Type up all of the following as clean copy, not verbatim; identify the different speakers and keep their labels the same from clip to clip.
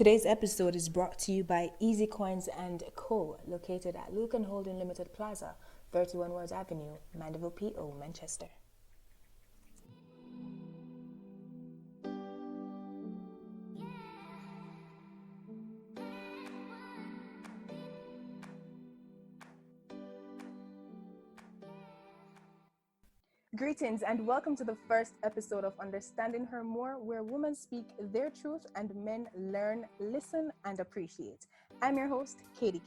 Speaker 1: Today's episode is brought to you by Easy Coins and Co., located at Luke and Holden Limited Plaza, 31 Ward Avenue, Mandeville, PO, Manchester. Greetings and welcome to the first episode of Understanding Her More, where women speak their truth and men learn, listen, and appreciate. I'm your host, Kady.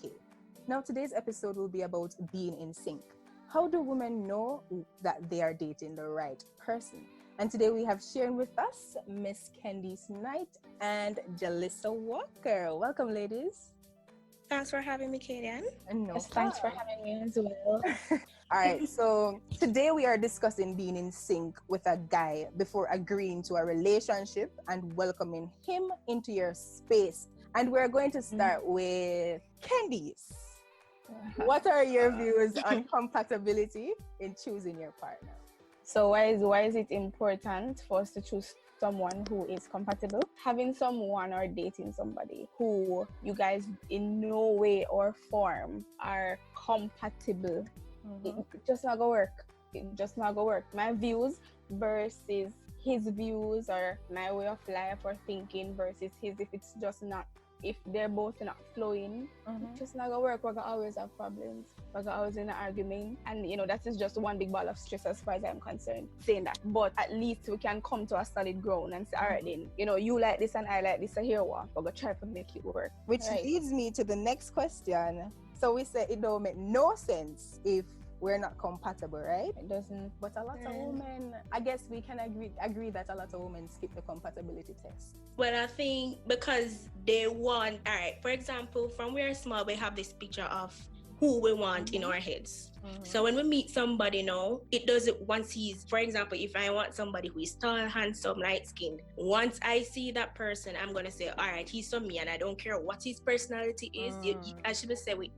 Speaker 1: Now, today's episode will be about being in sync. How do women know that they are dating the right person? And today we have sharing with us Miss Candy Knight and Jalissa Walker. Welcome, ladies.
Speaker 2: Thanks for having me, Kady.
Speaker 1: No
Speaker 2: yes, thanks for having me as well.
Speaker 1: All right, so today we are discussing being in sync with a guy before agreeing to a relationship and welcoming him into your space. And we're going to start with Candice. What are your views on compatibility in choosing your partner?
Speaker 3: So why is it important for us to choose someone who is compatible? Having someone or dating somebody who you guys in no way or form are compatible, it just not gonna work. It just not gonna work. My views versus his views, or my way of life or thinking versus his, if they're both not flowing, it's just not gonna work. We're gonna always have problems. We're gonna always in an argument. And that is just one big ball of stress as far as I'm concerned, saying that. But at least we can come to a solid ground and say, all right then, you like this and I like this, so here we are. We're gonna try to make it work.
Speaker 1: Which leads me to the next question. So we said it don't make no sense if we're not compatible, right?
Speaker 3: It doesn't.
Speaker 1: But a lot of women, I guess we can agree that a lot of women skip the compatibility test.
Speaker 2: Well, I think because they want, all right, for example, from we're small, we have this picture of who we want in our heads. So when we meet somebody now, it does it once he's, for example, if I want somebody who is tall, handsome, light-skinned, once I see that person, I'm going to say, all right, he's for me, and I don't care what his personality is. I should say we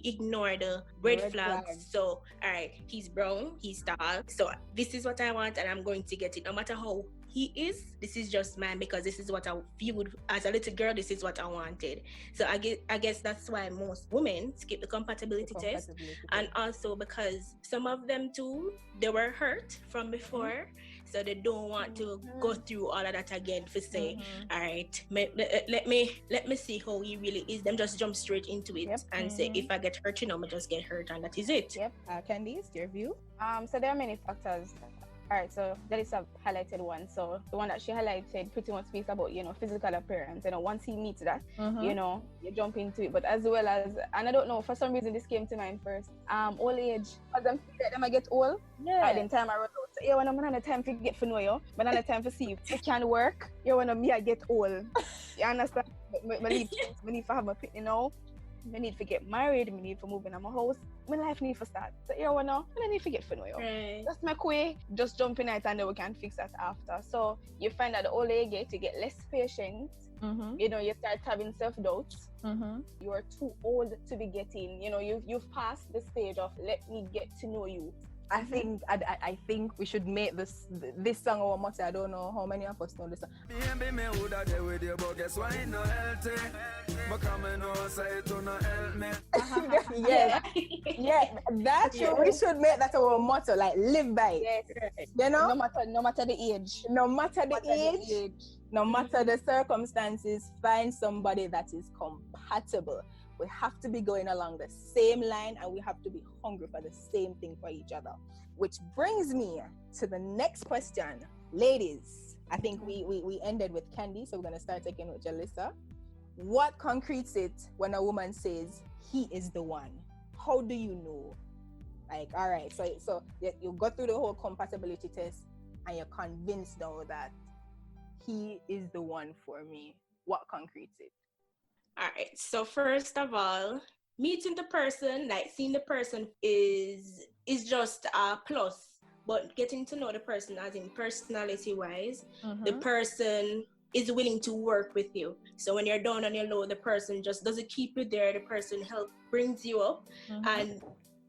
Speaker 2: ignore the red flags. So, all right, he's brown, he's tall, so this is what I want, and I'm going to get it. No matter how he is, this is just mine because this is what I viewed as a little girl. This is what I wanted. So I guess that's why most women skip the compatibility test. And also because some of them too, they were hurt from before, so they don't want to go through all of that again for say, all right, let me see how he really is. Them just jump straight into it and say, if I get hurt, I just get hurt, and that is it.
Speaker 1: Candice, your view?
Speaker 3: So there are many factors. All right, so that is a highlighted one. So the one that she highlighted pretty much speaks about, physical appearance. Once he meets that, you jump into it. But as well as, and I don't know, for some reason this came to mind first, old age. Because them feel like them I get old, right, then time I run out. So when I'm not have time to get to know you, but not have time to see if it can work, when me I get old. You understand? I need to have my pit, I need to get married, I need to move in my house, my life need to start. So I need to get to know you.
Speaker 2: Right.
Speaker 3: That's my way, just jump in it and then we can fix that after. So you find that the older you get less patient. You start having self-doubts. You are too old to be getting, you've passed the stage of let me get to know you.
Speaker 1: I think we should make this song our motto. I don't know how many of us know this song. We should make that our motto, like live by it.
Speaker 3: Yes.
Speaker 1: No
Speaker 3: matter the age.
Speaker 1: No matter the age, no matter the circumstances, find somebody that is compatible. We have to be going along the same line and we have to be hungry for the same thing for each other. Which brings me to the next question. Ladies, I think we ended with Candy, so we're going to start taking with Jalissa. What concretes it when a woman says he is the one? How do you know? Like, all right, so you go through the whole compatibility test and you're convinced now that he is the one for me. What concretes it?
Speaker 2: All right, so first of all, meeting the person, like seeing the person is just a plus, but getting to know the person as in personality wise, the person is willing to work with you. So when you're down on your low, the person just doesn't keep you there. The person brings you up, and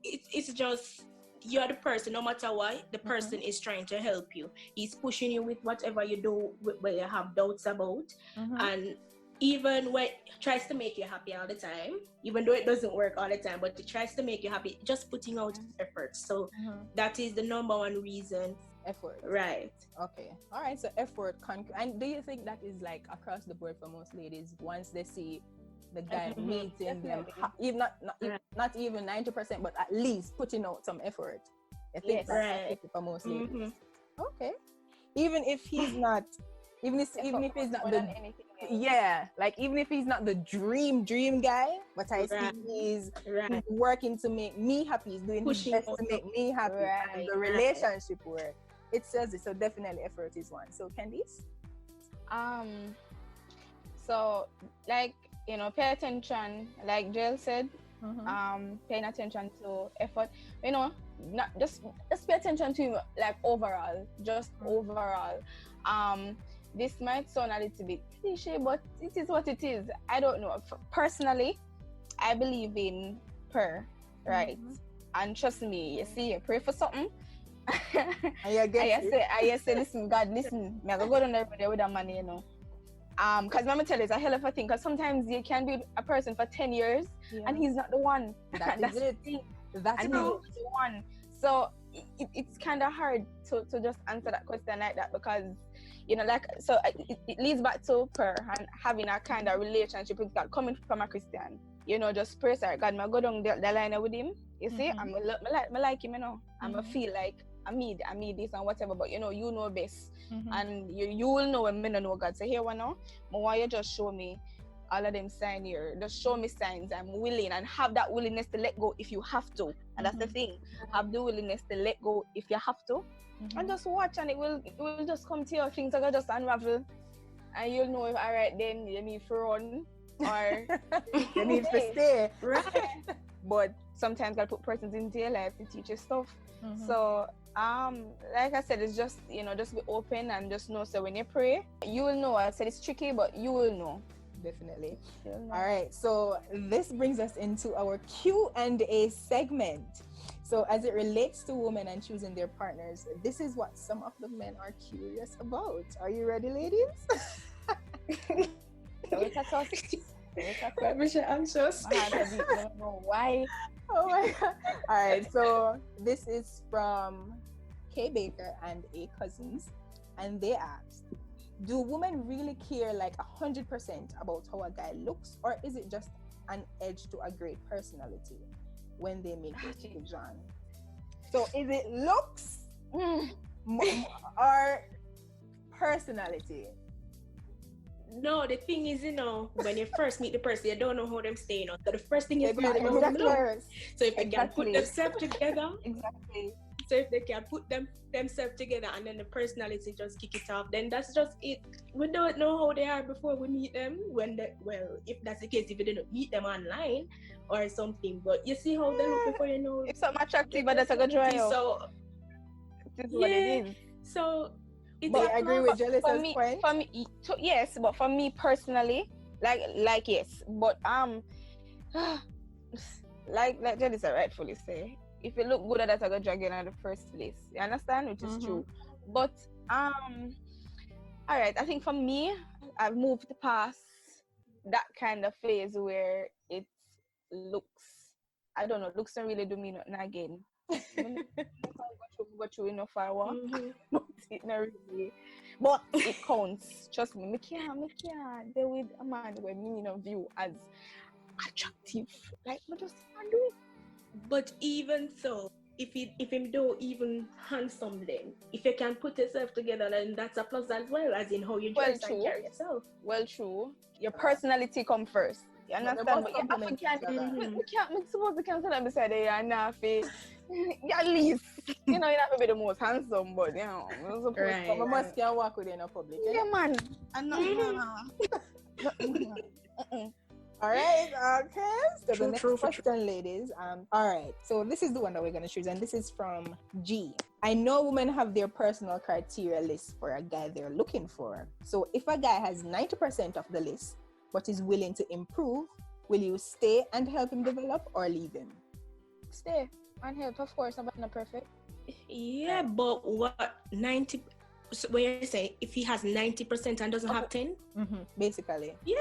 Speaker 2: it's just, you're the person, no matter what, the person is trying to help you. He's pushing you with whatever you do where you have doubts about, and even when it tries to make you happy all the time, even though it doesn't work all the time, but it tries to make you happy, just putting out effort. So that is the number one reason.
Speaker 1: Effort.
Speaker 2: Right.
Speaker 1: Okay. All right. So effort. And do you think that is like across the board for most ladies? Once they see the guy meeting them, even not even 90%, but at least putting out some effort. I think that's for most ladies. Okay. Even if he's not, even if he's not the even if he's not the dream guy, but I see he's working to make me happy. He's doing his best to make me happy, and the relationship work. It says it, so definitely effort is one. So Candice?
Speaker 3: So like, you know, pay attention, like Jill said, paying attention to effort, you know, not just pay attention to like overall, just overall. This might sound a little bit cliche, but it is what it is. I don't know. Personally, I believe in prayer, right? And trust me, you see, you pray for something. I say, listen, God, listen, I'm gonna go down there with that money, you know. Because let me tell you, it's a hell of a thing. Because sometimes you can be a person for 10 years and he's not the one.
Speaker 1: That's it. That's
Speaker 3: the one. So it's kind of hard to just answer that question like that, because, you know, like, so it leads back to prayer and having a kind of relationship with God, coming from a Christian. You know, just pray, sorry, God, I go down the line with him. You see, I like him, you know. I'm gonna feel like I need this and whatever, but you know best. And you will know when I don't know God. So here one now, I want you just show me all of them signs here. Just show me signs. I'm willing, and have that willingness to let go if you have to. And that's the thing. Have the willingness to let go if you have to. And just watch, and it will just come to you. Things are gonna just unravel. And you'll know if alright then you need to run or
Speaker 1: you need to stay.
Speaker 3: Right. But sometimes God put persons into your life to teach you stuff. So like I said, it's just, you know, just be open and just know. So when you pray, you will know. I said it's tricky, but you will know.
Speaker 1: Definitely. All right. So this brings us into our Q&A segment. So as it relates to women and choosing their partners, this is what some of the men are curious about. Are you ready, ladies?
Speaker 2: I'm anxious.
Speaker 3: I don't know why.
Speaker 1: Oh my God. All right. So this is from K Baker and A Cousins, and they asked, do women really care like 100% about how a guy looks, or is it just an edge to a great personality when they make a decision? So is it looks or personality?
Speaker 2: No, the thing is, you know, when you first meet the person, you don't know how them stay. So the first thing is, so if they can put themselves together, so if they can put themselves together and then the personality just kick it off, then that's just it. We don't know how they are before we meet them. If that's the case, if you didn't meet them online or something, but you see how they look before you know.
Speaker 3: If something attractive, but that's a good dry.
Speaker 2: So
Speaker 3: this is what it is.
Speaker 2: So.
Speaker 1: But I agree with Jelly's point.
Speaker 3: For me, yes, but for me personally, like yes, but like Jelly said, rightfully say, if you look good, that's a good dragon in the first place. You understand, which is true. But all right, I think for me, I've moved past that kind of phase where it looks. I don't know, looks don't really do me nothing again. Go through enough for a while, but it not really. But it counts. Trust me. Me can't deal with a man where me don't view as attractive. Like, I just can't do it.
Speaker 2: But even so, if him don't even handsome, then if you can put yourself together, then that's a plus as well, as in how you dress and carry yourself.
Speaker 3: Well, true. Your personality come first. You understand? But we can't suppose we can't stand up beside you and not at least, you know, you have to be the most handsome, but you know,
Speaker 1: we must can walk with you in a public.
Speaker 3: Yeah, man. And
Speaker 1: all right, okay. So the next question, ladies. All right. So this is the one that we're gonna choose, and this is from G. I know women have their personal criteria list for a guy they're looking for. So if a guy has 90% of the list but is willing to improve, will you stay and help him develop or leave him?
Speaker 3: Stay and help, of course. I'm not perfect.
Speaker 2: Yeah, but what 90? So when you're saying if he has 90% and doesn't have 10,
Speaker 1: basically.
Speaker 2: Yeah.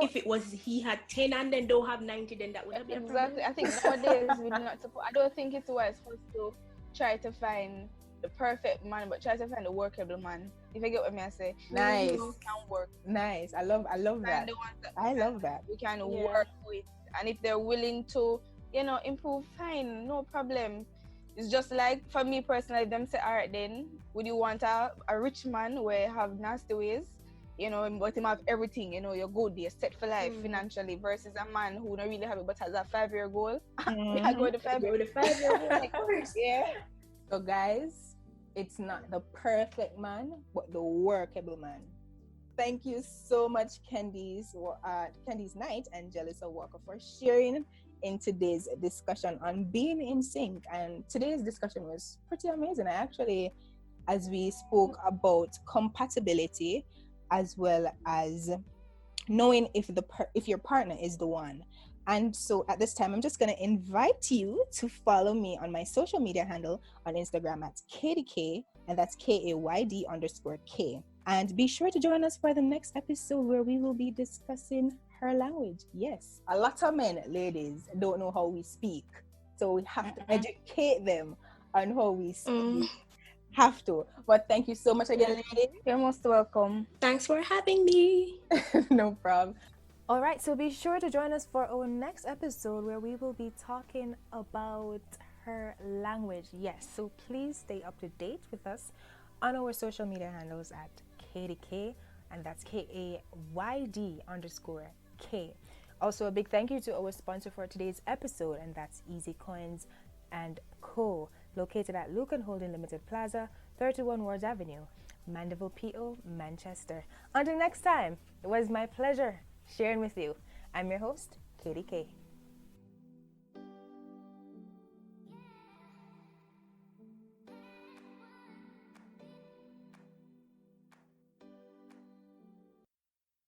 Speaker 2: if it was he had 10 and then don't have 90, then that would have been
Speaker 3: exactly. I think nowadays we do not support. I don't think it's wise for us to try to find the perfect man, but try to find the workable man. If you get what I say.
Speaker 1: Nice.
Speaker 3: Can work.
Speaker 1: Nice. I love that. I love that.
Speaker 3: We can work with, and if they're willing to, improve, fine, no problem. It's just like for me personally, them say, all right, then would you want a rich man where you have nasty ways, but him have everything, you're good, you're set for life financially, versus a man who don't really have it but has a 5-year goal. I go with the 5-year goal. Yeah.
Speaker 1: So guys, it's not the perfect man, but the workable man. Thank you so much, Candice Knight and Jalissa Walker, for sharing in today's discussion on being in sync. And today's discussion was pretty amazing. As we spoke about compatibility, as well as knowing if your partner is the one. And so at this time, I'm just going to invite you to follow me on my social media handle on Instagram at KadyK, and that's KAYD_K. And be sure to join us for the next episode where we will be discussing her language. Yes, a lot of men, ladies, don't know how we speak. So we have to educate them on how we speak. Have to. But thank you so much again, ladies.
Speaker 3: You're most welcome.
Speaker 2: Thanks for having me.
Speaker 1: No problem.
Speaker 4: All right, so be sure to join us for our next episode where we will be talking about her language. Yes, so please stay up to date with us on our social media handles at KadyK, and that's KAYD_K. Also, a big thank you to our sponsor for today's episode, and that's Easy Coins and Co., located at Lucan Holding Limited Plaza, 31 Wards Avenue, Mandeville, PO, Manchester. Until next time, it was my pleasure sharing with you. I'm your host, KadyK.